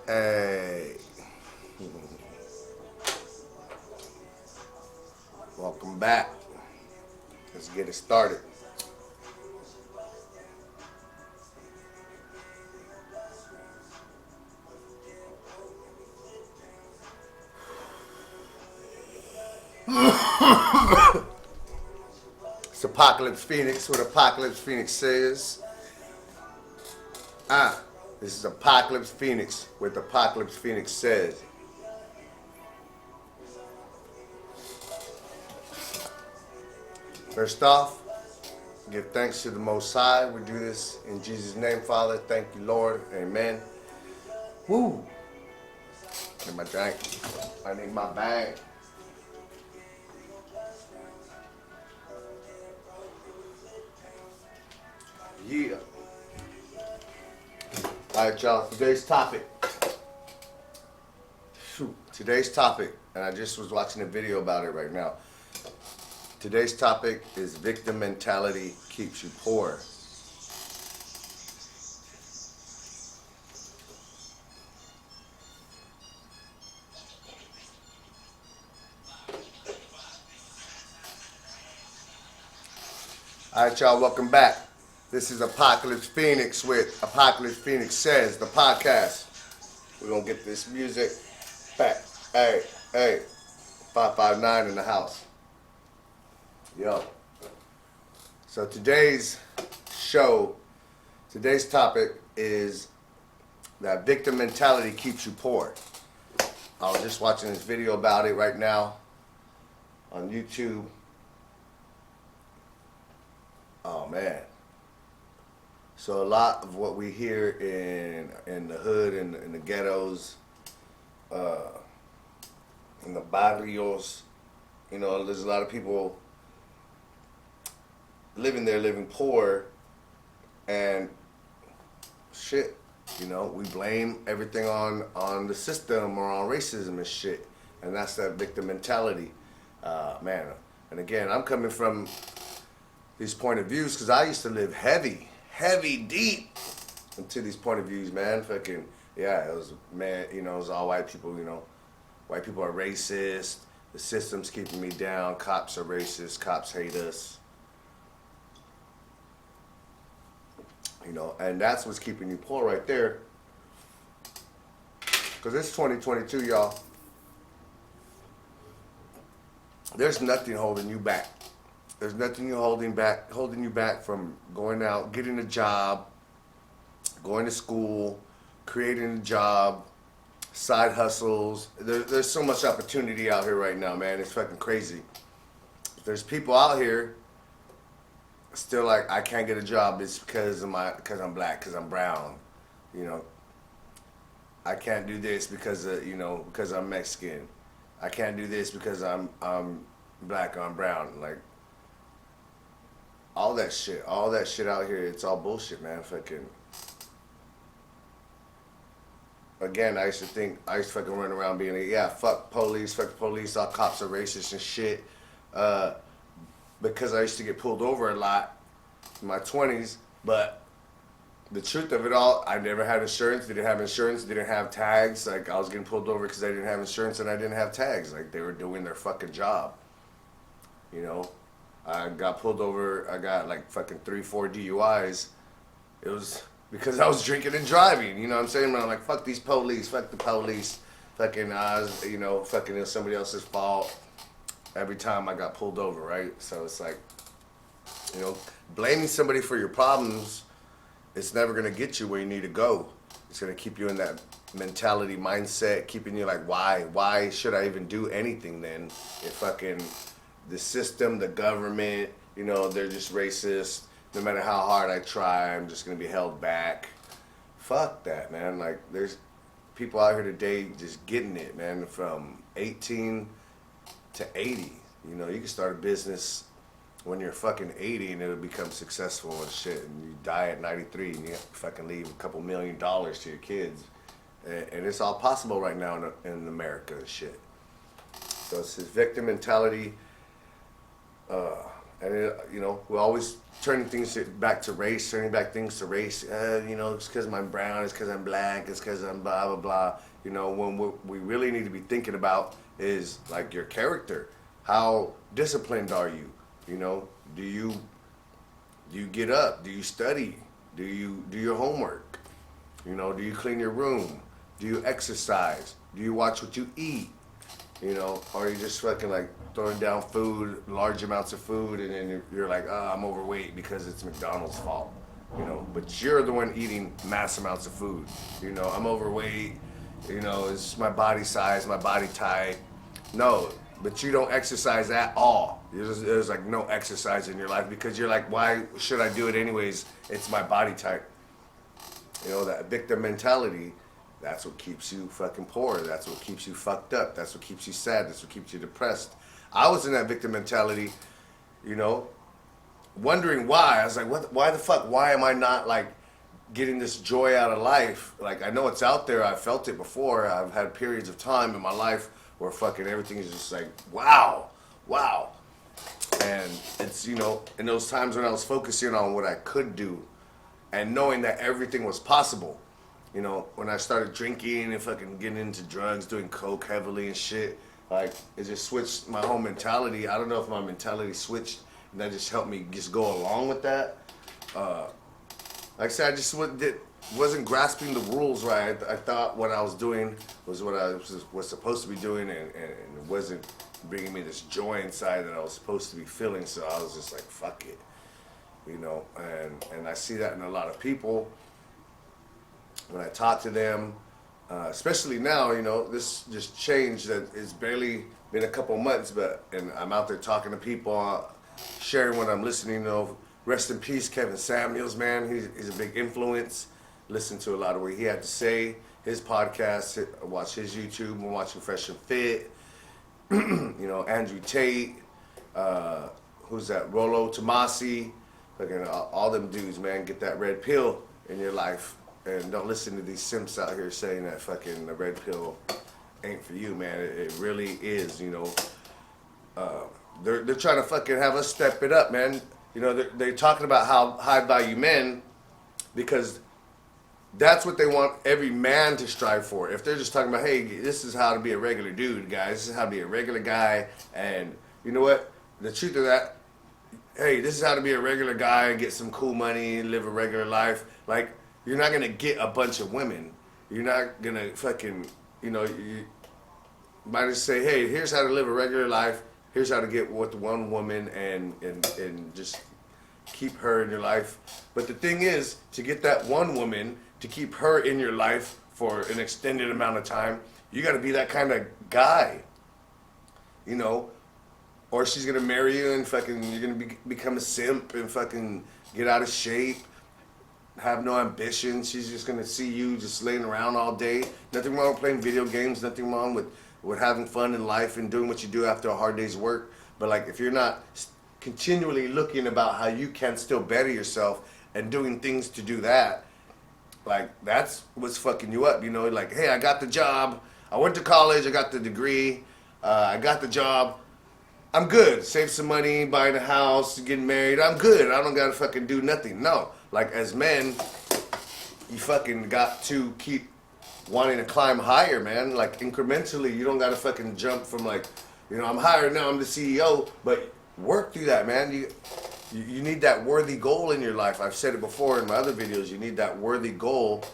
Hey, welcome back. Let's get it started. It's Apocalypse Phoenix. What Apocalypse Phoenix says. Ah, this is Apocalypse Phoenix. What Apocalypse Phoenix says. First off, give thanks to the Most High. We do this in Jesus' name, Father. Thank you, Lord. Amen. Woo. Get my drink. I need my bag. Yeah. All right, y'all. Today's topic. Today's topic, and I just was watching a video about it right now. Today's topic is victim mentality keeps you poor. All right, y'all, welcome back. This is Apocalypse Phoenix with Apocalypse Phoenix Says, the podcast. We're going to get this music back. Hey, hey, 559 in the house. Yo. So today's show, today's topic is that victim mentality keeps you poor. I was just watching this video about it right now on YouTube. Oh man. So a lot of what we hear in the hood, in the ghettos, in the barrios, you know, there's a lot of people living there, living poor, and shit. You know, we blame everything on the system or on racism and shit, and that's that victim mentality, man. And again, I'm coming from these point of views because I used to live heavy deep into these point of views, man. Fucking yeah, it was man. You know, it was all white people. You know, white people are racist. The system's keeping me down. Cops are racist. Cops hate us. You know, and that's what's keeping you poor right there. Because it's 2022, y'all. There's nothing holding you back. There's nothing holding you back from going out, getting a job, going to school, creating a job, side hustles. There's so much opportunity out here right now, man. It's fucking crazy. There's people out here still like, I can't get a job. It's because I'm black, because I'm brown. You know, I can't do this because because I'm Mexican. I can't do this because I'm black or I'm brown. Like all that shit out here, it's all bullshit, man. Fucking. Again, I used to fucking run around being like, yeah, fuck the police, all cops are racist and shit. Because I used to get pulled over a lot in my 20s, but the truth of it all, I never had insurance, didn't have tags. Like, I was getting pulled over because I didn't have insurance and I didn't have tags. Like, they were doing their fucking job. You know? I got pulled over, I got like fucking 3-4 DUIs. It was because I was drinking and driving, you know what I'm saying? I'm like, fuck these police, fuck the police. Fucking, fucking it's somebody else's fault every time I got pulled over, right? So it's like, you know, blaming somebody for your problems, it's never gonna get you where you need to go. It's gonna keep you in that mentality, mindset, keeping you like, why should I even do anything then? If fucking the system, the government, you know, they're just racist. No matter how hard I try, I'm just gonna be held back. Fuck that, man. Like, there's people out here today just getting it, man, from 18 to 80. You know, you can start a business when you're fucking 80 and it'll become successful and shit. And you die at 93 and you fucking leave a couple $1,000,000 to your kids. And it's all possible right now in America and shit. So it's this victim mentality And we're always turning things back to race, turning back things to race. It's because I'm brown, it's because I'm black, it's because I'm blah blah blah. When we really need to be thinking about is like your character. How disciplined are you? Do you get up? Do you study? Do you do your homework? Do you clean your room? Do you exercise? Do you watch what you eat? Or are you just fucking like throwing down food, large amounts of food, and then you're like, oh, I'm overweight because it's McDonald's fault. But you're the one eating mass amounts of food. I'm overweight. It's my body size, my body type. No, but you don't exercise at all. There's like no exercise in your life because you're like, why should I do it anyways? It's my body type. That victim mentality, that's what keeps you fucking poor. That's what keeps you fucked up. That's what keeps you sad. That's what keeps you depressed. I was in that victim mentality, wondering why. I was like, why the fuck? Why am I not like getting this joy out of life? Like, I know it's out there. I've felt it before. I've had periods of time in my life where fucking everything is just like, wow. And it's, in those times when I was focusing on what I could do and knowing that everything was possible. When I started drinking and fucking getting into drugs, doing coke heavily and shit, like, it just switched my whole mentality. I don't know if my mentality switched, and that just helped me just go along with that. Like I said, I just wasn't grasping the rules right. I thought what I was doing was what I was supposed to be doing, and it wasn't bringing me this joy inside that I was supposed to be feeling, so I was just like, fuck it. And I see that in a lot of people. When I talk to them, especially now, this just changed. That it's barely been a couple months, and I'm out there talking to people, sharing what I'm listening to. Rest in peace, Kevin Samuels, man. He's a big influence. Listen to a lot of what he had to say. His podcast, watch his YouTube. I'm watching Fresh and Fit. Andrew Tate. Who's that? Rollo Tomasi. Fucking all them dudes, man. Get that red pill in your life. And don't listen to these simps out here saying that fucking the red pill ain't for you, man. It really is, They're trying to fucking have us step it up, man. They're talking about how high value men, because that's what they want every man to strive for. If they're just talking about, hey, this is how to be a regular dude, guys. This is how to be a regular guy. And you know what? The truth of that, hey, this is how to be a regular guy and get some cool money and live a regular life. Like, you're not going to get a bunch of women. You're not going to fucking, you might just say, hey, here's how to live a regular life. Here's how to get with one woman and just keep her in your life. But the thing is, to get that one woman, to keep her in your life for an extended amount of time, you got to be that kind of guy, or she's going to marry you and fucking, you're going to become a simp and fucking get out of shape, have no ambition. She's just going to see you just laying around all day. Nothing wrong with playing video games, nothing wrong with having fun in life and doing what you do after a hard day's work. But like, if you're not continually looking about how you can still better yourself and doing things to do that, like, that's what's fucking you up. Like, hey, I got the job, I went to college, I got the degree, I got the job, I'm good. Save some money, buying a house, getting married, I'm good. I don't gotta fucking do nothing. No. Like, as men, you fucking got to keep wanting to climb higher, man. Like, incrementally, you don't gotta fucking jump from like, I'm higher now, I'm the CEO, but work through that, man. You need that worthy goal in your life. I've said it before in my other videos. You need that worthy goal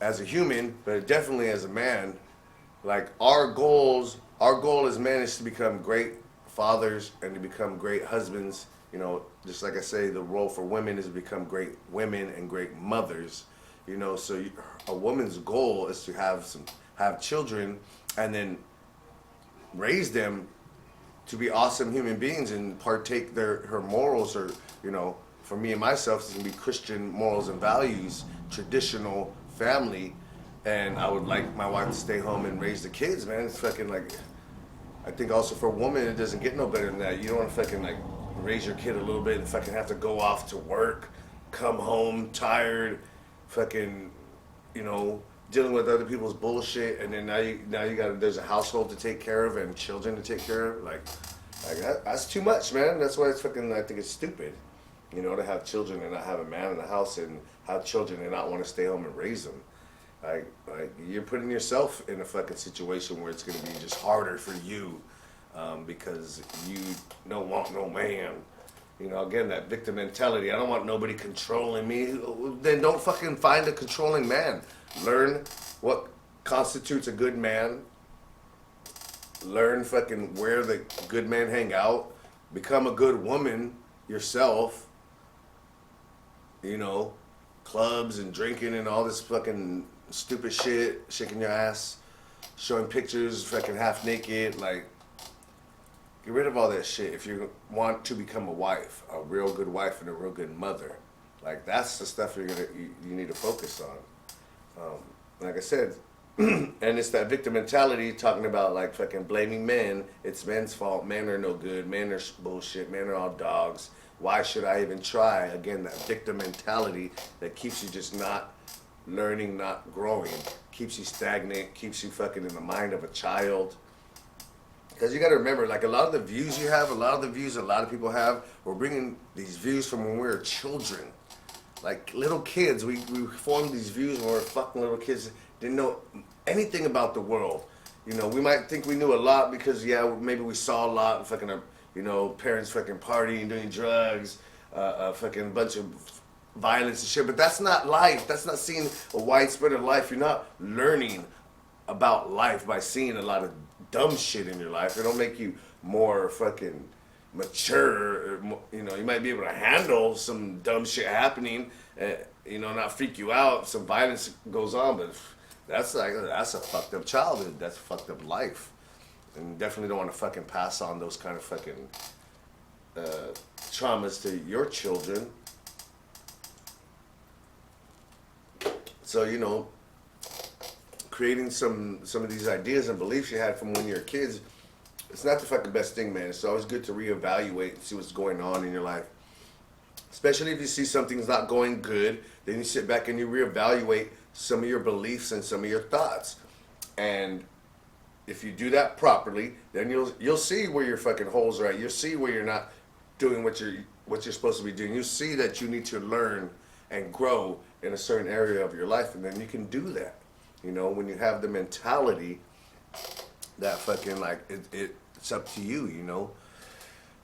as a human, but definitely as a man. Like, our goal as men is to become great fathers and to become great husbands. Just like I say, the role for women is to become great women and great mothers. So a woman's goal is to have children and then raise them to be awesome human beings and partake her morals, or for me and myself, it's gonna be Christian morals and values, traditional family, and I would like my wife to stay home and raise the kids, man. It's fucking like, I think also for a woman, it doesn't get no better than that. You don't want to fucking like raise your kid a little bit and fucking have to go off to work, come home tired, fucking, dealing with other people's bullshit, and then now you got, there's a household to take care of and children to take care of. Like, Like that's too much, man. That's why it's fucking. I think it's stupid, to have children and not have a man in the house and have children and not want to stay home and raise them. Like you're putting yourself in a fucking situation where it's gonna be just harder for you, because you don't want no man. Again, that victim mentality. I don't want nobody controlling me. Then don't fucking find a controlling man. Learn what constitutes a good man. Learn fucking where the good men hang out. Become a good woman yourself. Clubs and drinking and all this fucking stupid shit, shaking your ass, showing pictures, fucking half naked. Like, get rid of all that shit if you want to become a wife, a real good wife and a real good mother. Like, that's the stuff you need to focus on. Like I said, and it's that victim mentality talking about like fucking blaming men. It's men's fault. Men are no good. Men are bullshit. Men are all dogs. Why should I even try? Again, that victim mentality that keeps you just not learning, not growing, keeps you stagnant, keeps you fucking in the mind of a child. Because you got to remember, like a lot of the views you have, a lot of the views a lot of people have, we're bringing these views from when we were children. Like little kids, we formed these views when we were fucking little kids, didn't know anything about the world. We might think we knew a lot because, maybe we saw a lot and fucking, parents fucking partying, doing drugs, fucking bunch of violence and shit. But that's not life. That's not seeing a widespread of life. You're not learning about life by seeing a lot of dumb shit in your life. It don't make you more fucking mature. You might be able to handle some dumb shit happening, not freak you out. Some violence goes on, but that's a fucked up childhood. That's a fucked up life. And definitely don't want to fucking pass on those kind of fucking traumas to your children. So, creating some of these ideas and beliefs you had from when you were kids, it's not the fucking best thing, man. It's always good to reevaluate and see what's going on in your life. Especially if you see something's not going good, then you sit back and you reevaluate some of your beliefs and some of your thoughts. And if you do that properly, then you'll see where your fucking holes are at. You'll see where you're not doing what you're supposed to be doing. You'll see that you need to learn and grow in a certain area of your life, and then you can do that. When you have the mentality that fucking like it's up to you,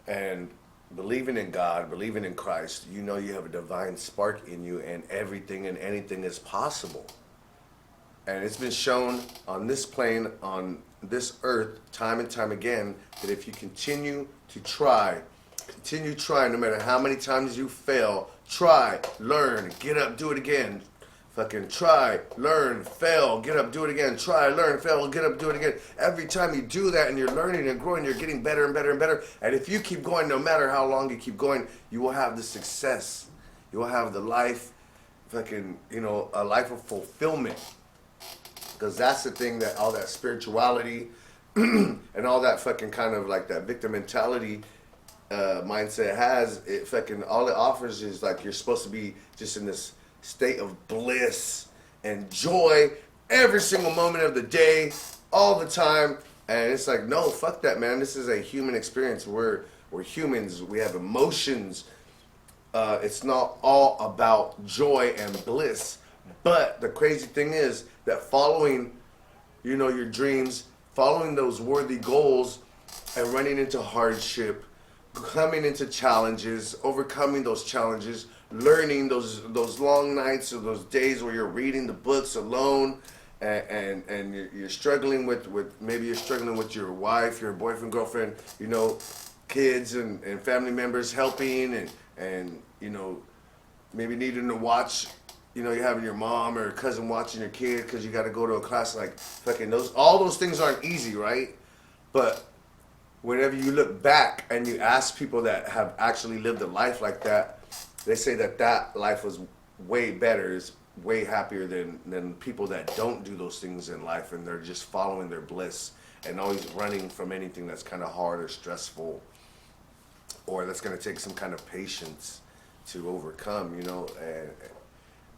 and believing in God, believing in Christ, you have a divine spark in you, and everything and anything is possible. And it's been shown on this plane, on this earth, time and time again, that if you continue trying, no matter how many times you fail, try, learn, get up, do it again. Fucking try, learn, fail, get up, do it again. Try, learn, fail, get up, do it again. Every time you do that and you're learning and growing, you're getting better and better and better. And if you keep going, no matter how long you keep going, you will have the success. You will have the life, fucking, a life of fulfillment. Because that's the thing that all that spirituality and all that fucking kind of like that victim mentality mindset has. It fucking, all it offers is like you're supposed to be just in this state of bliss and joy every single moment of the day, all the time. And it's like, no, fuck that, man. This is a human experience. We're humans. We have emotions. It's not all about joy and bliss. But the crazy thing is that following, your dreams, following those worthy goals and running into hardship, coming into challenges, overcoming those challenges, learning those long nights or those days where you're reading the books alone, and you're struggling with maybe you're struggling with your wife, your boyfriend, girlfriend, kids and family members helping, and maybe needing to watch, you're having your mom or cousin watching your kid because you got to go to a class. Like fucking all those things aren't easy, right? But whenever you look back and you ask people that have actually lived a life like that, they say that life was way better, is way happier than people that don't do those things in life, and they're just following their bliss and always running from anything that's kind of hard or stressful, or that's going to take some kind of patience to overcome,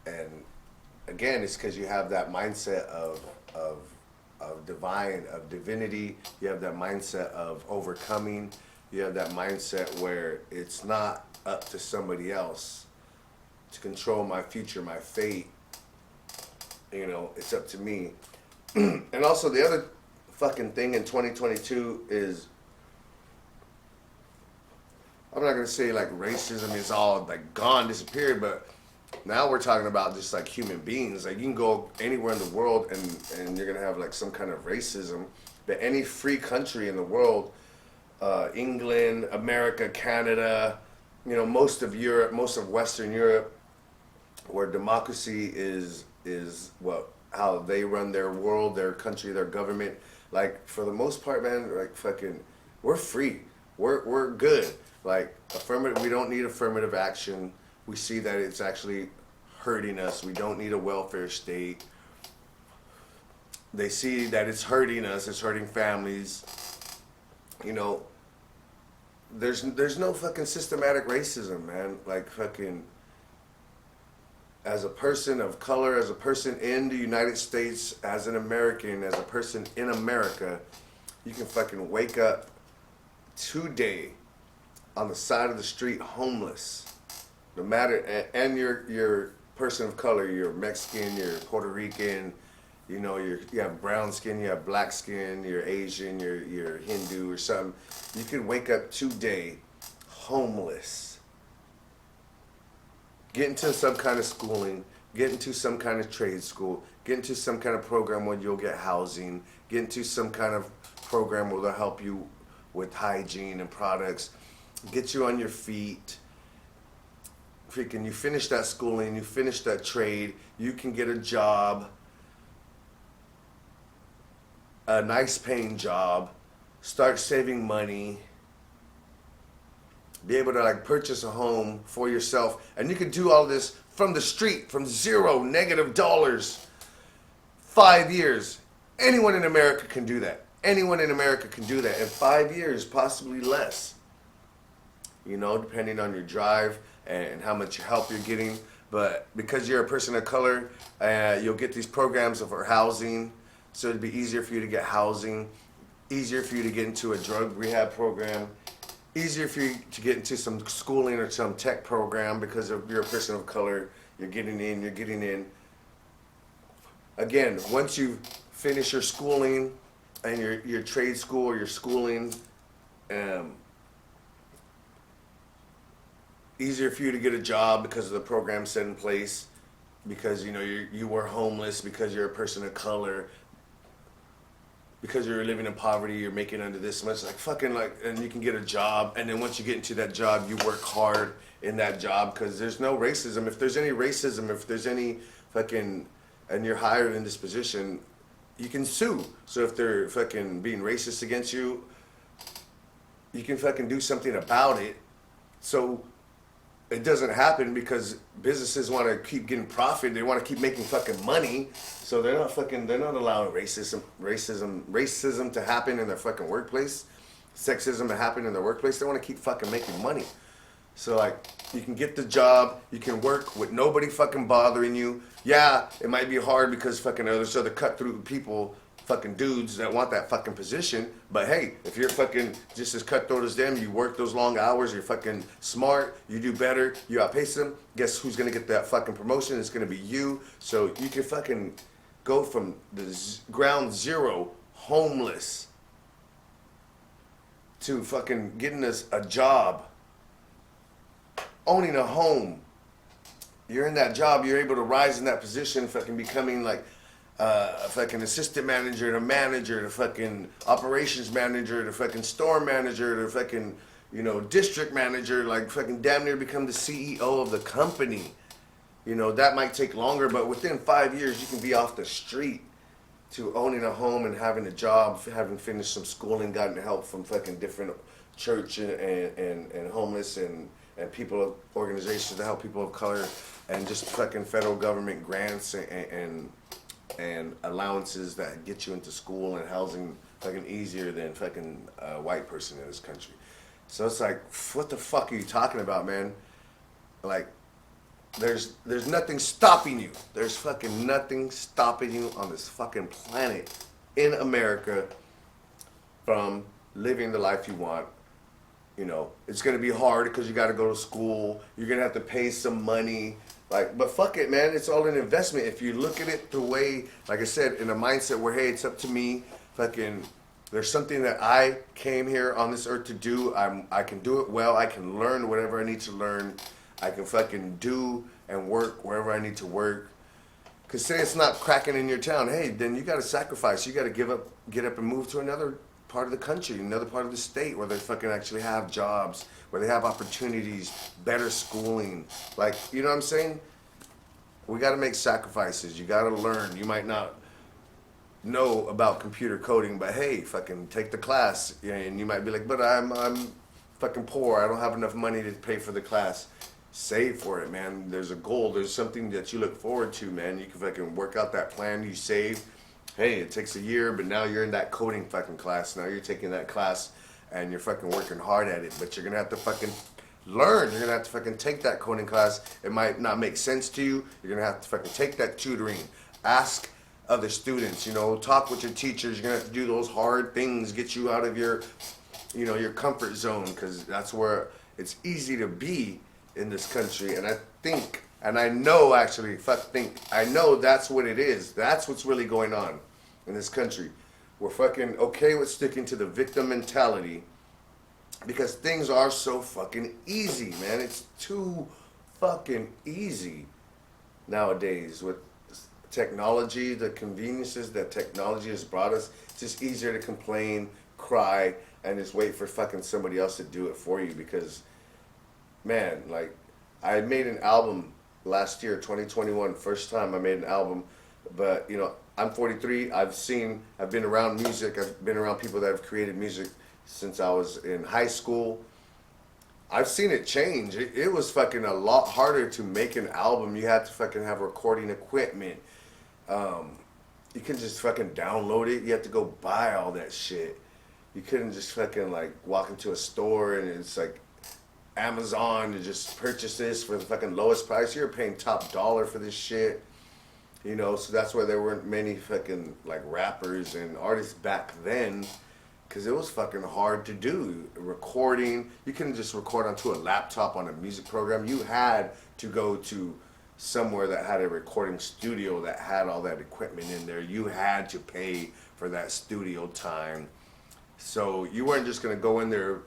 and again, it's because you have that mindset of divinity. You have that mindset of overcoming. you have that mindset where it's not up to somebody else to control my future, my fate. You know, it's up to me. And also the other fucking thing in 2022 is, I'm not gonna say like racism is all like gone, disappeared, but now we're talking about just like human beings. Like you can go anywhere in the world and you're gonna have like some kind of racism. But any free country in the world, England, America, Canada, you know, most of Europe, most of Western Europe, where democracy is what how they run their world, their country, their government. Like for the most part, man, like fucking, we're free. We're good. Like affirmative, we don't need affirmative action. We see that it's actually hurting us. We don't need a welfare state. They see that it's hurting us. It's hurting families. You know, there's no fucking systematic racism, man. Like fucking, as a person of color, as a person in the United States, as an American, as a person in America, you can fucking wake up today on the side of the street homeless. No matter, and you're person of color, you're Mexican, you're Puerto Rican, you know, you have brown skin, you have black skin, you're Asian, you're Hindu or something. You can wake up today homeless. Get into some kind of schooling, get into some kind of trade school, get into some kind of program where you'll get housing, get into some kind of program where they'll help you with hygiene and products, get you on your feet. Freaking, you finish that schooling, you finish that trade, you can get a job, a nice paying job, start saving money, be able to like purchase a home for yourself, and you can do all this from the street, from zero, negative dollars, 5 years. Anyone in America can do that. Anyone in America can do that in 5 years, possibly less. You know, depending on your drive and how much help you're getting. But because you're a person of color, you'll get these programs for housing. So it'd be easier for you to get housing, easier for you to get into a drug rehab program, easier for you to get into some schooling or some tech program because you're a person of color. You're getting in. Again, once you finish your schooling and your trade school or your schooling, easier for you to get a job because of the program set in place, because you know you were homeless, because you're a person of color, because you're living in poverty, you're making under this much, like fucking like, and you can get a job, and then once you get into that job, you work hard in that job because there's no racism. If there's any racism, if there's any fucking, and you're hired in this position, you can sue. So if they're fucking being racist against you, you can fucking do something about it. So it doesn't happen because businesses want to keep getting profit. They want to keep making fucking money. So they're not allowing racism to happen in their fucking workplace, sexism to happen in their workplace. They want to keep fucking making money. So like, you can get the job, you can work with nobody fucking bothering you. Yeah, it might be hard because fucking there's other cut-through people, fucking dudes that want that fucking position. But hey, if you're fucking just as cutthroat as them, you work those long hours, you're fucking smart, you do better, you outpace them, guess who's gonna get that fucking promotion? It's gonna be you. So you can fucking go from the ground zero, homeless, to fucking getting us a job, owning a home. You're in that job, you're able to rise in that position, fucking becoming like a fucking assistant manager to manager to fucking operations manager to fucking store manager to fucking, you know, district manager, like fucking damn near become the CEO of the company. You know, that might take longer, but within 5 years you can be off the street to owning a home and having a job, having finished some schooling, gotten help from fucking different church and homeless and people, organizations to help people of color, and just fucking federal government grants and allowances that get you into school and housing fucking easier than fucking a white person in this country. So it's like, what the fuck are you talking about, man? Like, there's nothing stopping you. There's fucking nothing stopping you on this fucking planet in America from living the life you want, You know, it's gonna be hard because you got to go to school. You're gonna have to pay some money. Like, but fuck it, man. It's all an investment. If you look at it the way, like I said, in a mindset where, hey, it's up to me. Fucking, there's something that I came here on this earth to do. I can do it well. I can learn whatever I need to learn. I can fucking do and work wherever I need to work. Cause say it's not cracking in your town, hey, then you got to sacrifice. You got to get up and move to another part of the country, another part of the state where they fucking actually have jobs, where they have opportunities, better schooling. Like, you know what I'm saying? We got to make sacrifices. You got to learn. You might not know about computer coding, but hey, fucking take the class. Yeah, and you might be like, but I'm fucking poor. I don't have enough money to pay for the class. Save for it, man. There's a goal. There's something that you look forward to, man. You can fucking work out that plan. You save. Hey, it takes a year, but now you're in that coding fucking class. Now you're taking that class and you're fucking working hard at it. But you're gonna have to fucking learn. You're gonna have to fucking take that coding class. It might not make sense to you. You're gonna have to fucking take that tutoring. Ask other students. You know, talk with your teachers. You're gonna have to do those hard things. Get you out of your, you know, your comfort zone, because that's where it's easy to be in this country. And I think, and I know actually, I know that's what it is. That's what's really going on in this country. We're fucking okay with sticking to the victim mentality because things are so fucking easy, man. It's too fucking easy nowadays with technology, the conveniences that technology has brought us. It's just easier to complain, cry, and just wait for fucking somebody else to do it for you because, man, like, I made an album last year, 2021, first time I made an album, but, you know, I'm 43, I've been around music, I've been around people that have created music since I was in high school. I've seen it change. It was fucking a lot harder to make an album. You had to fucking have recording equipment. You couldn't just fucking download it. You had to go buy all that shit. You couldn't just fucking like walk into a store and it's like Amazon and just purchase this for the fucking lowest price. You're paying top dollar for this shit. You know, so that's why there weren't many fucking like rappers and artists back then, because it was fucking hard to do. Recording, you couldn't just record onto a laptop on a music program. You had to go to somewhere that had a recording studio that had all that equipment in there. You had to pay for that studio time. So you weren't just gonna go in there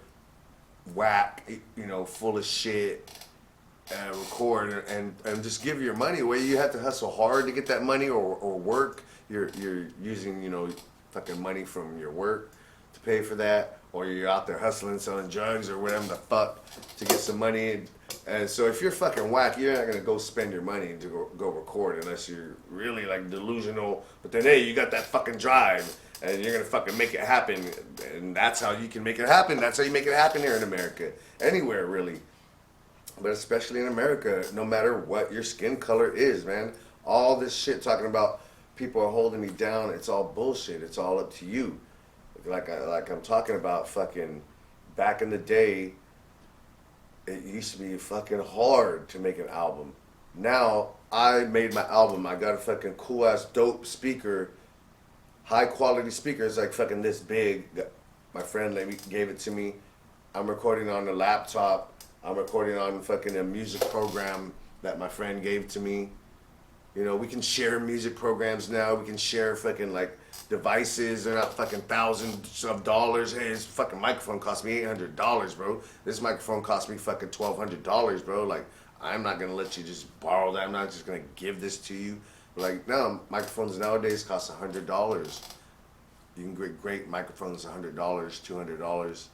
whack, you know, full of shit and record and just give your money away. You have to hustle hard to get that money or work. You're using, you know, fucking money from your work to pay for that, or you're out there hustling, selling drugs or whatever the fuck to get some money. And so if you're fucking whack, you're not gonna go spend your money to go record unless you're really like delusional. But then hey, you got that fucking drive and you're gonna fucking make it happen. And that's how you can make it happen. That's how you make it happen here in America. Anywhere really. But especially in America, no matter what your skin color is, man. All this shit talking about people are holding me down, it's all bullshit. It's all up to you. Like I'm talking about fucking back in the day, it used to be fucking hard to make an album. Now, I made my album. I got a fucking cool ass dope speaker, high quality speaker. It's like fucking this big. My friend gave it to me. I'm recording on a laptop. I'm recording on fucking a music program that my friend gave to me. You know, we can share music programs now. We can share fucking like devices. They're not fucking thousands of dollars. Hey, this fucking microphone cost me $800, bro. This microphone cost me fucking $1,200, bro. Like, I'm not gonna let you just borrow that. I'm not just gonna give this to you. Like, no, microphones nowadays cost $100. You can get great microphones, $100, $200.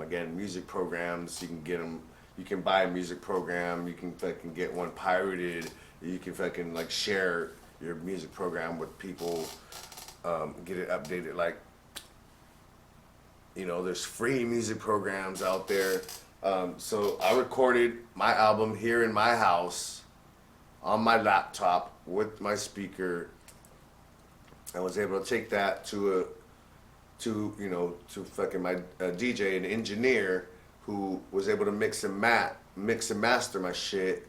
Again, music programs, you can get them. You can buy a music program. You can fucking get one pirated. You can fucking like share your music program with people, get it updated. Like, you know, there's free music programs out there. So I recorded my album here in my house on my laptop with my speaker. I was able to take that to fucking my DJ and engineer who was able to mix and master my shit.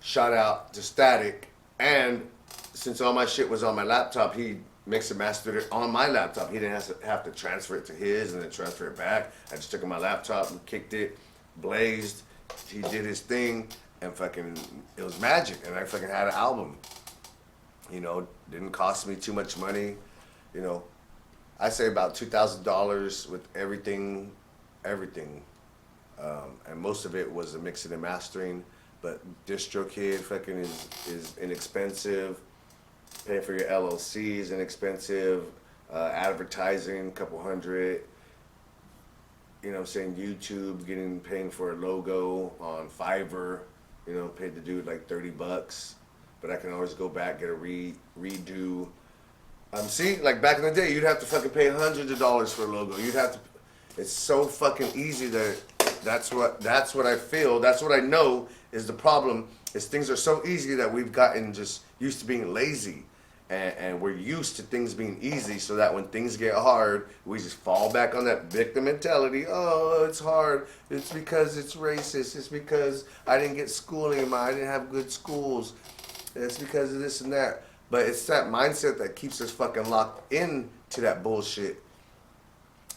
Shot out to Static, and since all my shit was on my laptop, he mixed and mastered it on my laptop. He didn't have to transfer it to his and then transfer it back. I just took it on my laptop and kicked it, blazed. He did his thing, and fucking, it was magic. And I fucking had an album. You know, didn't cost me too much money. You know, I say about $2,000 with everything. And most of it was the mixing and mastering. But DistroKid fucking is inexpensive. Paying for your LLC is inexpensive. Advertising, a couple hundred. You know what I'm saying? YouTube, paying for a logo on Fiverr. You know, paid the dude like $30. But I can always go back, get a redo. See, like back in the day, you'd have to fucking pay hundreds of dollars for a logo. You'd have to. It's so fucking easy that that's what I feel. That's what I know is the problem. Is things are so easy that we've gotten just used to being lazy, and we're used to things being easy. So that when things get hard, we just fall back on that victim mentality. Oh, it's hard. It's because it's racist. It's because I didn't get schooling. I didn't have good schools. It's because of this and that. But it's that mindset that keeps us fucking locked in to that bullshit.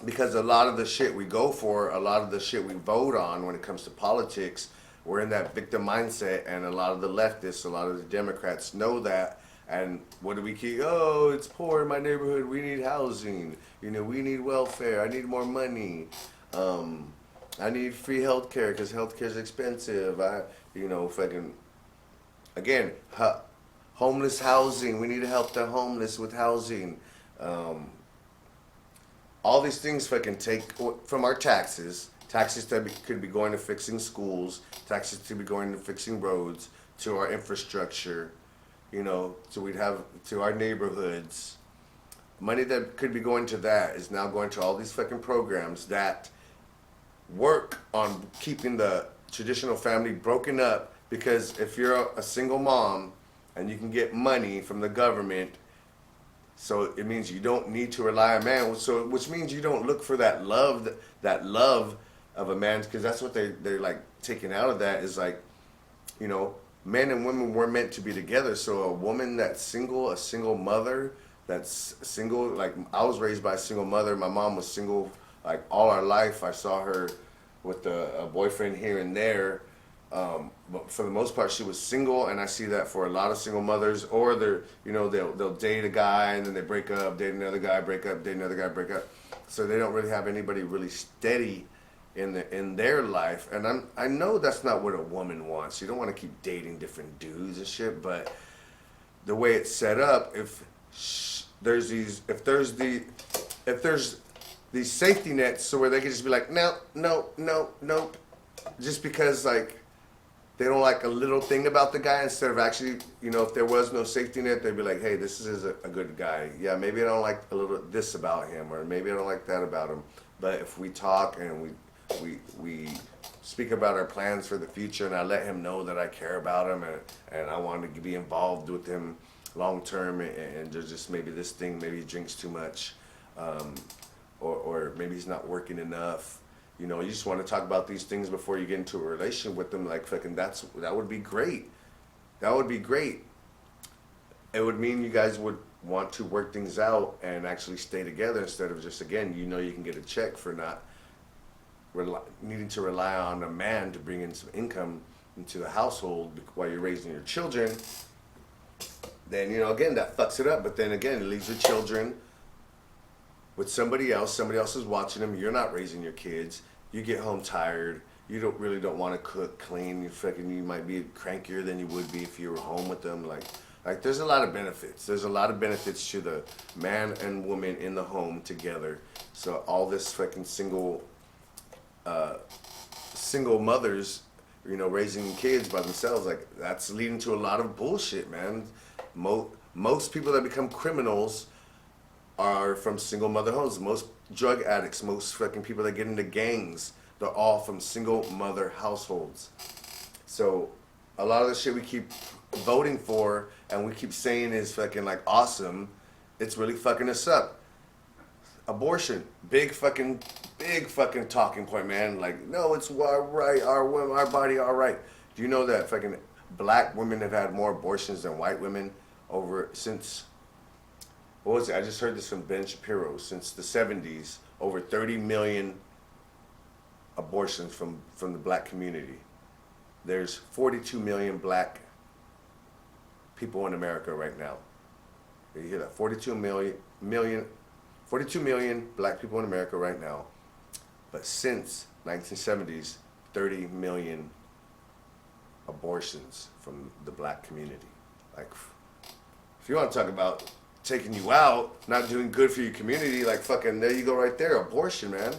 Because a lot of the shit we go for, a lot of the shit we vote on when it comes to politics, we're in that victim mindset. And a lot of the leftists, a lot of the Democrats know that. And what do we keep? Oh, it's poor in my neighborhood. We need housing. You know, we need welfare. I need more money. I need free health care because health care is expensive. Fucking, again, homeless housing. We need to help the homeless with housing. All these things fucking take from our taxes. Taxes that could be going to fixing schools. Taxes to be going to fixing roads, to our infrastructure. You know, so we'd have to our neighborhoods. Money that could be going to that is now going to all these fucking programs that work on keeping the traditional family broken up. Because if you're a single mom and you can get money from the government, so it means you don't need to rely on a man. So which means you don't look for that love of a man, because that's what they're like taking out of that is like, you know, men and women were meant to be together. So a woman that's single, a single mother that's single, like I was raised by a single mother. My mom was single like all our life. I saw her with a boyfriend here and there. But for the most part, she was single, and I see that for a lot of single mothers. Or they'll date a guy and then they break up, date another guy, break up, date another guy, break up. So they don't really have anybody really steady in their life. And I know that's not what a woman wants. You don't want to keep dating different dudes and shit. But the way it's set up, if there's these safety nets, so where they can just be like, no, just because like. They don't like a little thing about the guy instead of actually, you know, if there was no safety net, they'd be like, hey, this is a good guy. Yeah, maybe I don't like a little this about him, or maybe I don't like that about him. But if we talk and we speak about our plans for the future, and I let him know that I care about him and I want to be involved with him long term, and there's just maybe this thing, maybe he drinks too much, or maybe he's not working enough. You know, you just want to talk about these things before you get into a relationship with them. Like, fucking, that would be great. That would be great. It would mean you guys would want to work things out and actually stay together instead of just, again, you know, you can get a check for not needing to rely on a man to bring in some income into the household while you're raising your children. Then, you know, again, that fucks it up. But then again, it leaves your children with somebody else is watching them, you're not raising your kids, you get home tired, you don't want to cook, clean, you might be crankier than you would be if you were home with them. Like there's a lot of benefits. There's a lot of benefits to the man and woman in the home together. So all this fucking single mothers, you know, raising kids by themselves, like that's leading to a lot of bullshit, man. Most people that become criminals are from single mother homes. Most drug addicts, most fucking people that get into gangs, they're all from single mother households. So a lot of the shit we keep voting for and we keep saying is fucking like awesome, it's really fucking us up. Abortion, big fucking talking point, man. Like, no, it's our right, our body, our right. Do you know that fucking black women have had more abortions than white women since what was it? I just heard this from Ben Shapiro. Since the 70s, over 30 million abortions from the black community. There's 42 million black people in America right now. You hear that? 42 million black people in America right now. But since 1970s, 30 million abortions from the black community. Like, if you want to talk about taking you out, not doing good for your community, like fucking, there you go right there, abortion, man.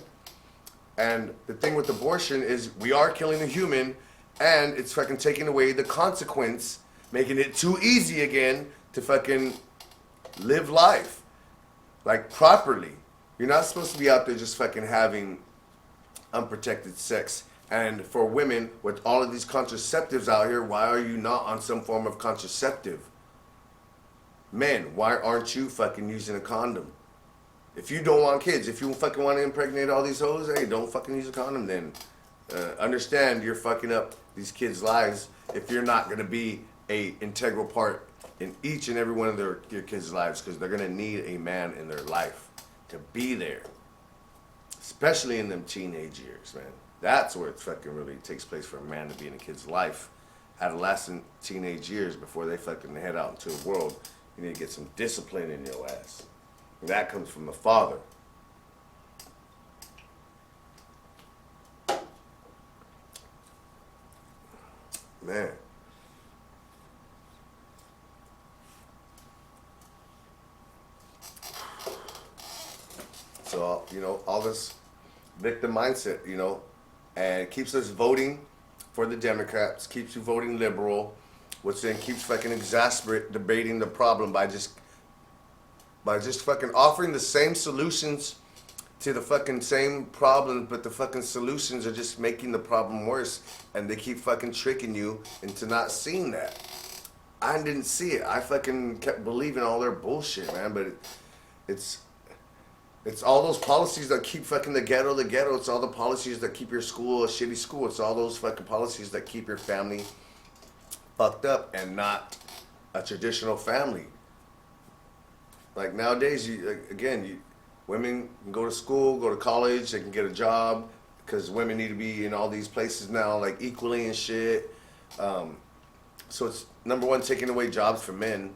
And the thing with abortion is we are killing a human, and it's fucking taking away the consequence, making it too easy again to fucking live life, like, properly. You're not supposed to be out there just fucking having unprotected sex. And for women, with all of these contraceptives out here, why are you not on some form of contraceptive? Men, why aren't you fucking using a condom? If you don't want kids, if you fucking want to impregnate all these hoes, hey, don't fucking use a condom then. Understand you're fucking up these kids' lives if you're not going to be a integral part in each and every one of your kids' lives, because they're going to need a man in their life to be there. Especially in them teenage years, man. That's where it fucking really takes place for a man to be in a kid's life. Adolescent, teenage years before they fucking head out into the world. You need to get some discipline in your ass. And that comes from the father. Man. So, you know, all this victim mindset, you know, and it keeps us voting for the Democrats, keeps you voting liberal, which then keeps fucking exacerbating the problem by just fucking offering the same solutions to the fucking same problems, but the fucking solutions are just making the problem worse, and they keep fucking tricking you into not seeing that. I didn't see it. I fucking kept believing all their bullshit, man, but it's all those policies that keep fucking the ghetto. It's all the policies that keep your school a shitty school. It's all those fucking policies that keep your family fucked up and not a traditional family. Like nowadays, women can go to school, go to college, they can get a job, because women need to be in all these places now, like equally and shit. So it's, number one, taking away jobs from men.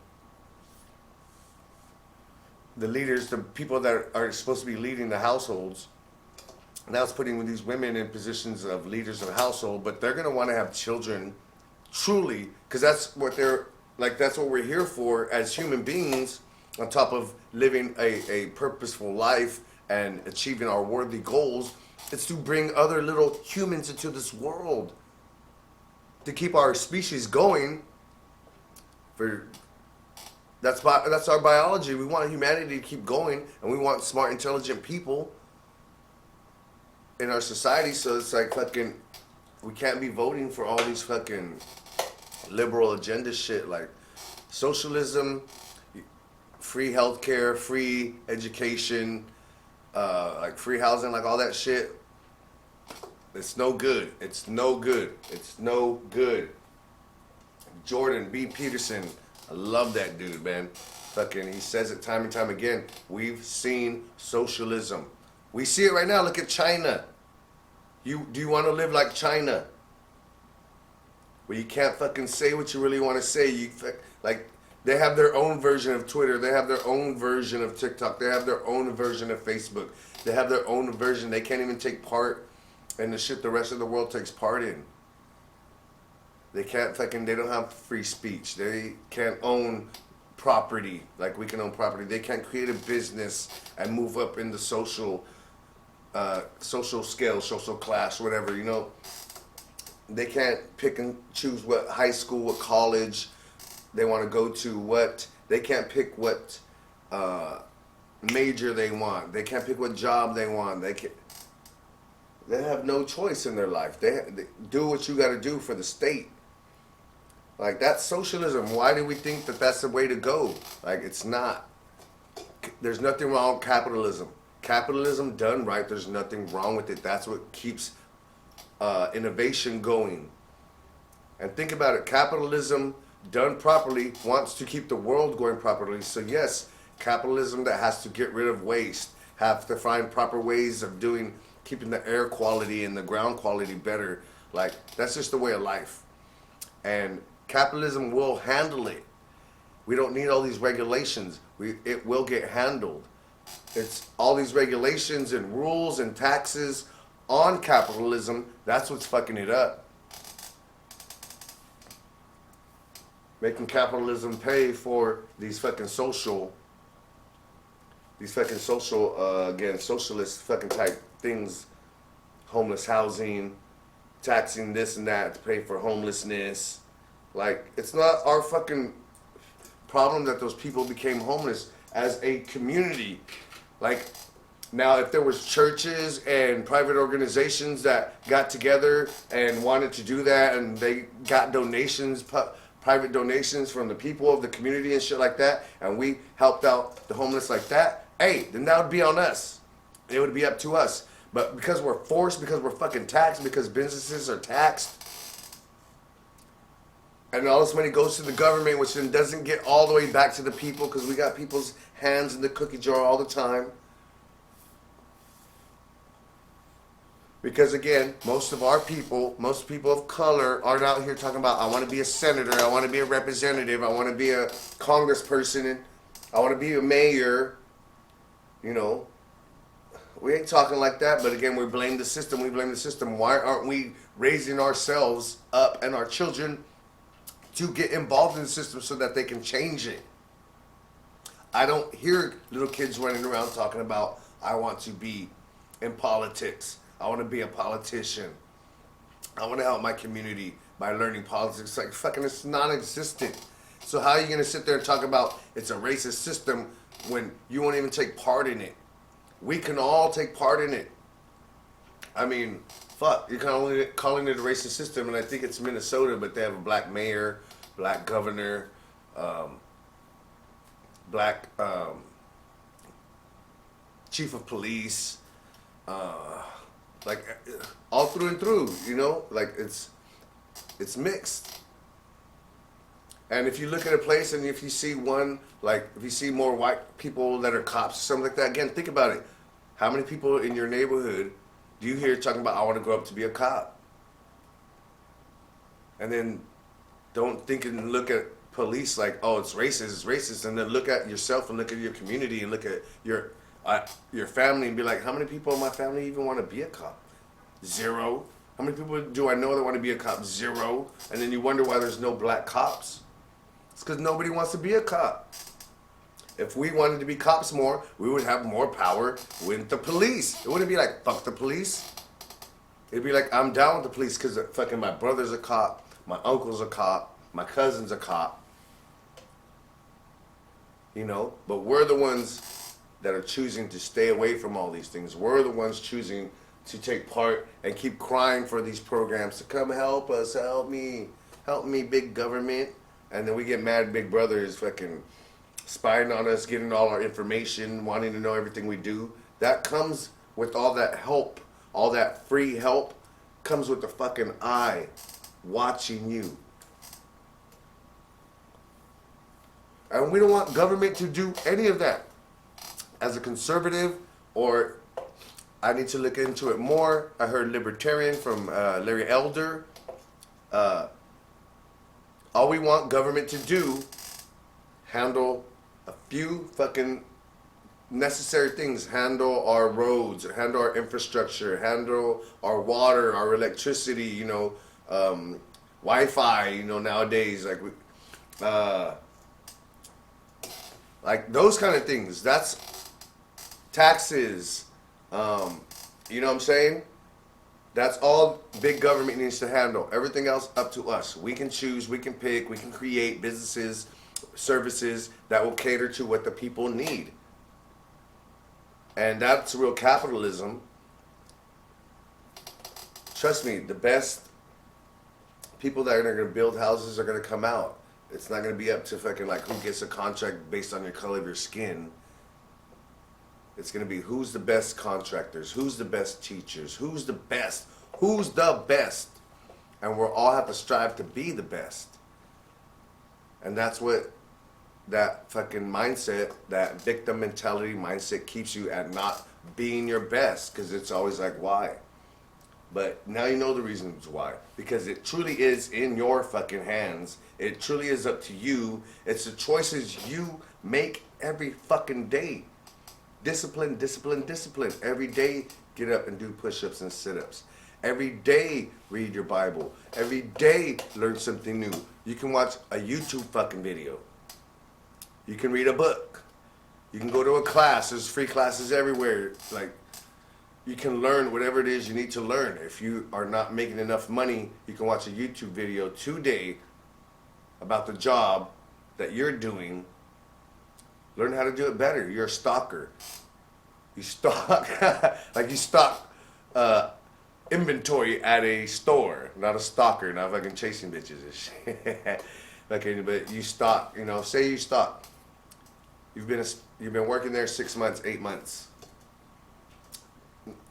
The leaders, the people that are supposed to be leading the households, now it's putting these women in positions of leaders of a household, but they're going to want to have children, truly, because that's what that's what we're here for as human beings, on top of living a purposeful life and achieving our worthy goals. It's to bring other little humans into this world, to keep our species going. That's our biology. We want humanity to keep going, and we want smart, intelligent people in our society. So it's like fucking, we can't be voting for all these fucking liberal agenda shit, like socialism, free healthcare, free education, like free housing, like all that shit. It's no good. It's no good. It's no good. Jordan B. Peterson, I love that dude, man. Fucking, he says it time and time again. We've seen socialism. We see it right now. Look at China. Do you want to live like China? Where you can't fucking say what you really want to say. Like, they have their own version of Twitter. They have their own version of TikTok. They have their own version of Facebook. They have their own version. They can't even take part in the shit the rest of the world takes part in. They don't have free speech. They can't own property like we can own property. They can't create a business and move up in the social scale, social class, whatever, you know. They can't pick and choose what high school, what college they want to go to, they can't pick what major they want. They can't pick what job they want. They have no choice in their life. They do what you got to do for the state. Like, that's socialism. Why do we think that that's the way to go? Like, it's not. There's nothing wrong with capitalism. Capitalism done right, there's nothing wrong with it. That's what keeps innovation going. And think about it. Capitalism done properly wants to keep the world going properly. So yes, Capitalism that has to get rid of waste, have to find proper ways of keeping the air quality and the ground quality better. Like, that's just the way of life. And capitalism will handle it. We don't need all these regulations. It will get handled. It's all these regulations and rules and taxes on capitalism. That's what's fucking it up. Making capitalism pay for these fucking again, socialist fucking type things. Homeless housing, taxing this and that to pay for homelessness. Like, it's not our fucking problem that those people became homeless as a community. Like, now if there was churches and private organizations that got together and wanted to do that, and they got donations, private donations from the people of the community and shit like that, and we helped out the homeless like that, hey, then that would be on us. It would be up to us. But because we're forced, because we're fucking taxed, because businesses are taxed, and all this money goes to the government, which then doesn't get all the way back to the people, because we got people's hands in the cookie jar all the time. Because again, most people of color aren't out here talking about, I want to be a senator, I want to be a representative, I want to be a congressperson, I want to be a mayor. You know, we ain't talking like that, but again, we blame the system. Why aren't we raising ourselves up and our children to get involved in the system so that they can change it? I don't hear little kids running around talking about, I want to be in politics. I want to be a politician. I want to help my community by learning politics. Like, fucking, it's non-existent. So how are you going to sit there and talk about it's a racist system when you won't even take part in it? We can all take part in it. I mean, fuck, you're calling it a racist system, and I think it's Minnesota, but they have a black mayor, black governor, black chief of police, like all through and through, you know, like it's mixed. And if you look at a place and if you see if you see more white people that are cops, something like that, again, think about it. How many people in your neighborhood do you hear talking about, I want to grow up to be a cop? And then don't think and look at police like, oh, it's racist, and then look at yourself and look at your community and look at your family and be like, how many people in my family even want to be a cop? Zero. How many people do I know that want to be a cop? Zero. And then you wonder why there's no black cops. It's because nobody wants to be a cop. If we wanted to be cops more, we would have more power with the police. It wouldn't be like, fuck the police. It'd be like, I'm down with the police because fucking my brother's a cop, my uncle's a cop, my cousin's a cop. You know, but we're the ones that are choosing to stay away from all these things. We're the ones choosing to take part and keep crying for these programs to come help us, help me, big government. And then we get mad Big Brother is fucking spying on us, getting all our information, wanting to know everything we do. That comes with all that help, all that free help comes with the fucking eye watching you. And we don't want government to do any of that. As a conservative, or I need to look into it more. I heard libertarian from Larry Elder. All we want government to do, handle a few fucking necessary things. Handle our roads, handle our infrastructure, handle our water, our electricity, you know, Wi-Fi, you know, nowadays, like those kind of things. That's taxes, you know what I'm saying? That's all big government needs to handle. Everything else up to us. We can choose, we can pick, we can create businesses, services that will cater to what the people need. And that's real capitalism. Trust me, the best people that are going to build houses are going to come out. It's not going to be up to fucking like who gets a contract based on your color of your skin. It's going to be who's the best contractors, who's the best teachers, who's the best. And we'll all have to strive to be the best. And that's what that fucking mindset, that victim mentality mindset keeps you at not being your best, because it's always like, why? But now you know the reasons why. Because it truly is in your fucking hands. It truly is up to you. It's the choices you make every fucking day. Discipline, discipline, discipline. Every day, get up and do push-ups and sit-ups. Every day, read your Bible. Every day, learn something new. You can watch a YouTube fucking video. You can read a book. You can go to a class. There's free classes everywhere. Like, you can learn whatever it is you need to learn. If you are not making enough money, you can watch a YouTube video today about the job that you're doing. Learn how to do it better. You're a stalker. You stalk, like you stock inventory at a store, not a stalker, not fucking chasing bitches and shit. Okay, but you stock, you know, say you stock. You've been working there 6 months, 8 months.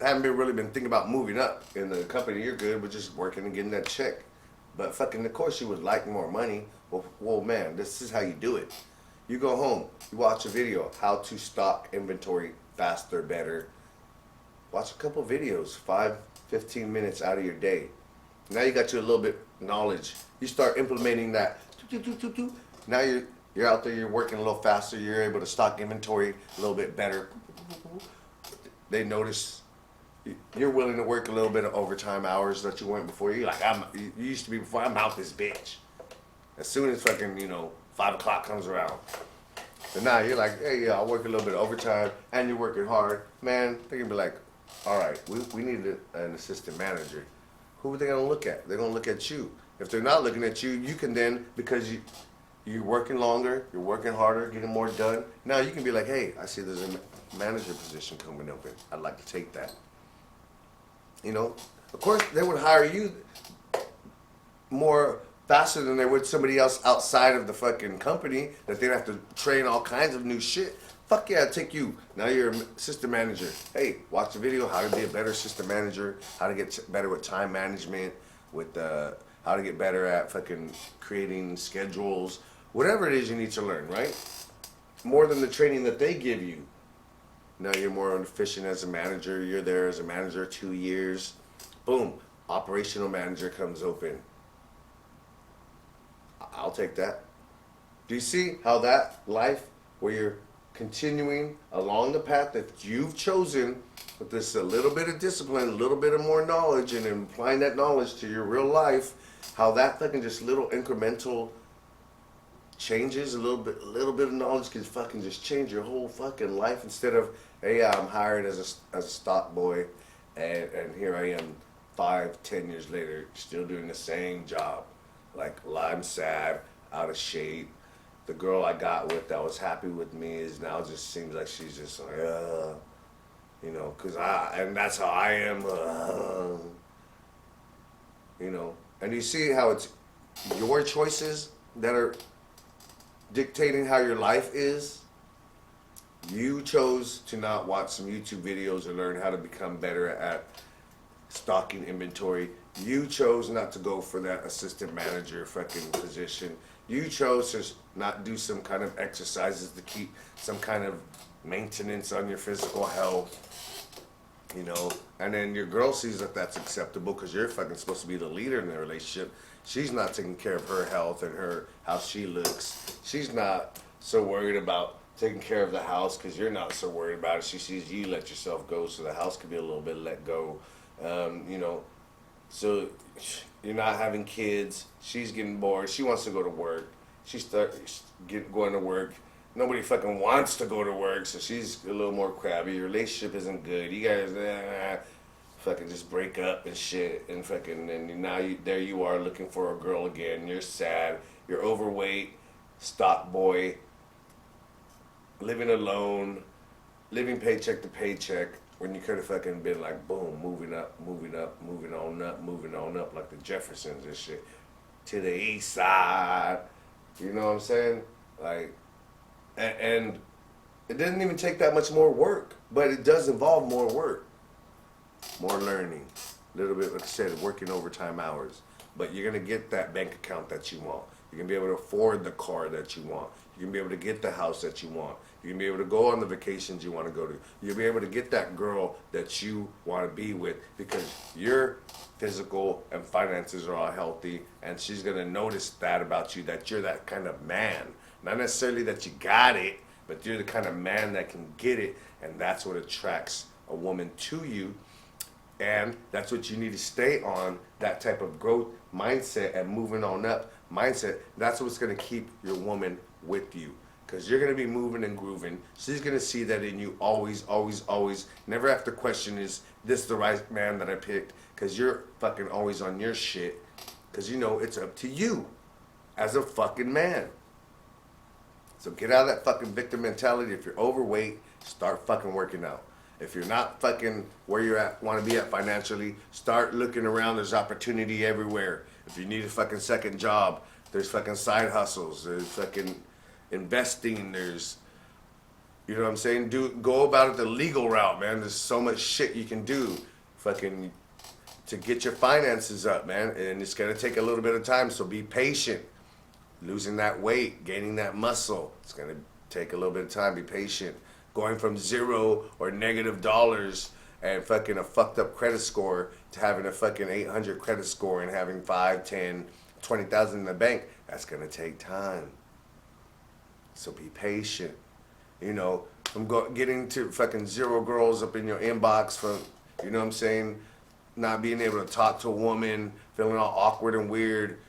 Haven't really been thinking about moving up in the company. You're good, but just working and getting that check. But fucking, of course, you would like more money. Well, man, this is how you do it. You go home, you watch a video, how to stock inventory faster, better. Watch a couple videos, 5-15 minutes out of your day. Now you got you a little bit knowledge. You start implementing that. Now you're out there, you're working a little faster. You're able to stock inventory a little bit better. They notice you're willing to work a little bit of overtime hours that you weren't before. You're like, you used to be before. I'm out this bitch. As soon as fucking 5 o'clock comes around. And now you're like, hey, yeah, I'll work a little bit of overtime, and you're working hard. Man, they're going to be like, all right, we need an assistant manager. Who are they going to look at? They're going to look at you. If they're not looking at you, you can then, because you're working longer, you're working harder, getting more done. Now you can be like, hey, I see there's a manager position coming open. I'd like to take that. Of course, they would hire you more faster than they would somebody else outside of the fucking company that they'd have to train all kinds of new shit. Fuck yeah, take you. Now you're an assistant manager. Hey, watch the video, how to be a better assistant manager, how to get better with time management, with how to get better at fucking creating schedules, whatever it is you need to learn, right? More than the training that they give you. Now you're more efficient as a manager. You're there as a manager 2 years. Boom, operational manager comes open. I'll take that. Do you see how that life, where you're continuing along the path that you've chosen with this a little bit of discipline, a little bit of more knowledge, and applying that knowledge to your real life, how that fucking just little incremental changes, a little bit of knowledge can fucking just change your whole fucking life. Instead of, hey, I'm hired as a stock boy, and here I am 5-10 years later still doing the same job. Like, I'm sad, out of shape. The girl I got with that was happy with me is now just seems like she's just like, and that's how I am, And you see how it's your choices that are dictating how your life is. You chose to not watch some YouTube videos or learn how to become better at stocking inventory. You chose not to go for that assistant manager fucking position. You chose to not do some kind of exercises to keep some kind of maintenance on your physical health, And then your girl sees that that's acceptable because you're fucking supposed to be the leader in the relationship. She's not taking care of her health and how she looks. She's not so worried about taking care of the house because you're not so worried about it. She sees you let yourself go so the house could be a little bit let go. So you're not having kids. She's getting bored. She wants to go to work. She starts going to work. Nobody fucking wants to go to work, so she's a little more crabby. Your relationship isn't good. You guys fucking just break up and shit, and there you are looking for a girl again. You're sad. You're overweight, stock boy, living alone, living paycheck to paycheck. When you could have fucking been like, boom, moving up, moving on up, like the Jeffersons and shit, to the east side. You know what I'm saying? Like, and it doesn't even take that much more work, but it does involve more work, more learning, a little bit, like I said, working overtime hours. But you're gonna get that bank account that you want. You can be able to afford the car that you want. You can be able to get the house that you want. You can be able to go on the vacations you want to go to. You'll be able to get that girl that you want to be with because your physical and finances are all healthy, and she's going to notice that about you, that you're that kind of man. Not necessarily that you got it, but you're the kind of man that can get it, and that's what attracts a woman to you. And that's what you need to stay on, that type of growth mindset and moving on up mindset. That's what's going to keep your woman with you. Because you're going to be moving and grooving. She's going to see that in you always, always, always. Never have to question, is this the right man that I picked? Because you're fucking always on your shit. Because you know it's up to you as a fucking man. So get out of that fucking victim mentality. If you're overweight, start fucking working out. If you're not fucking where you're at, want to be at financially, start looking around. There's opportunity everywhere. If you need a fucking second job, there's fucking side hustles. There's fucking investing. There's, you know what I'm saying? Go about it the legal route, man. There's so much shit you can do, fucking, to get your finances up, man. And it's gonna take a little bit of time. So be patient. Losing that weight, gaining that muscle, it's gonna take a little bit of time. Be patient. Going from $0 or $- and fucking a fucked up credit score to having a fucking 800 credit score and having 5, 10, 20,000 in the bank, that's gonna take time. So be patient. You know, from getting to fucking 0 girls up in your inbox, from, you know what I'm saying, not being able to talk to a woman, feeling all awkward and weird,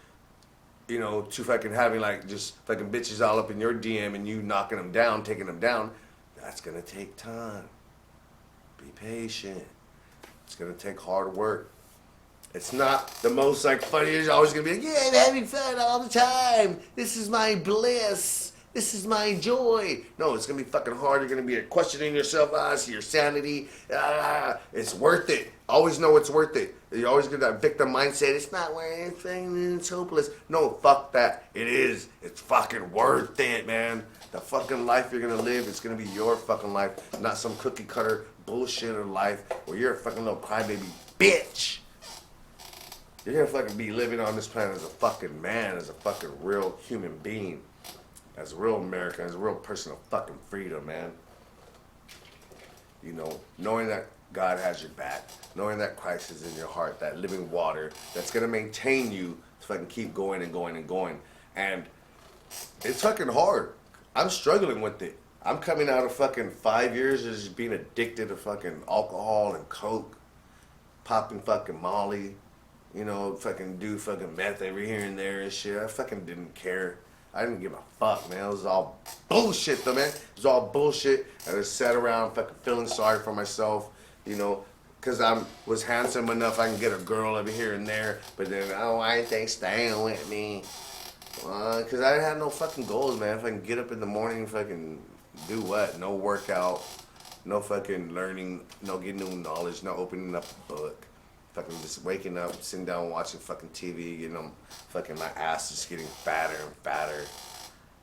you know, to fucking having like just fucking bitches all up in your DM and you knocking them down, taking them down. That's gonna take time. Be patient. It's gonna take hard work. It's not the most like funny. It's always gonna be like, yeah, I'm having fun all the time. This is my bliss. This is my joy. No, it's gonna be fucking hard. You're gonna be questioning yourself, your sanity. It's worth it. Always know it's worth it. You always get that victim mindset. It's not worth anything. It's hopeless. No, fuck that. It is. It's fucking worth it, man. The fucking life you're gonna live, it's gonna be your fucking life, not some cookie cutter bullshit of life where you're a fucking little crybaby bitch. You're gonna fucking be living on this planet as a fucking man, as a fucking real human being, as a real American, as a real person of fucking freedom, man. You know, knowing that God has your back, knowing that Christ is in your heart, that living water that's gonna maintain you to fucking keep going and going and going. And it's fucking hard. I'm struggling with it. I'm coming out of fucking 5 years of just being addicted to fucking alcohol and coke, popping fucking Molly, you know, fucking do fucking meth every here and there and shit. I fucking didn't care. I didn't give a fuck, man. It was all bullshit, though, man. It was all bullshit. I just sat around fucking feeling sorry for myself, you know, because I was handsome enough I can get a girl over here and there, but then, oh, why ain't they staying with me? Because I had no fucking goals, man. If I can get up in the morning, fucking do what? No workout, no fucking learning, no getting new knowledge, no opening up a book. Fucking just waking up, sitting down, watching fucking TV, getting them, fucking my ass just getting fatter and fatter.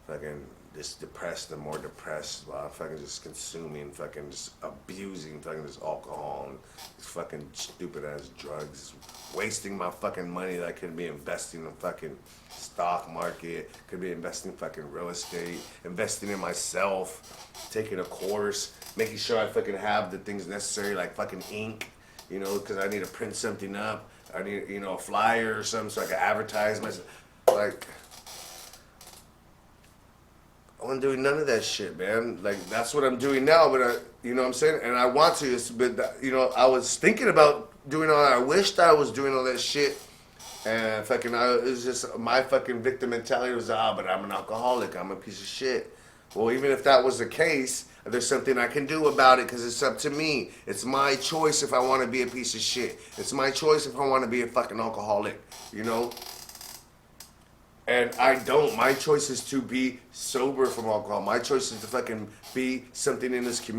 Fucking just depressed and more depressed while I'm fucking just consuming, fucking just abusing fucking this alcohol and this fucking stupid ass drugs. Wasting my fucking money that I could be investing in fucking stock market, could be investing in fucking real estate, investing in myself, taking a course, making sure I fucking have the things necessary like fucking ink, you know, because I need to print something up. I need, you know, a flyer or something so I can advertise myself. Like, I wasn't doing none of that shit, man. Like, that's what I'm doing now, but you know what I'm saying? And I want to, but, you know, I was thinking about doing all that. I wished I was doing all that shit. And fucking, it was just my fucking victim mentality was, but I'm an alcoholic. I'm a piece of shit. Well, even if that was the case, there's something I can do about it because it's up to me. It's my choice if I want to be a piece of shit. It's my choice if I want to be a fucking alcoholic, you know? And I don't. My choice is to be sober from alcohol. My choice is to fucking be something in this community.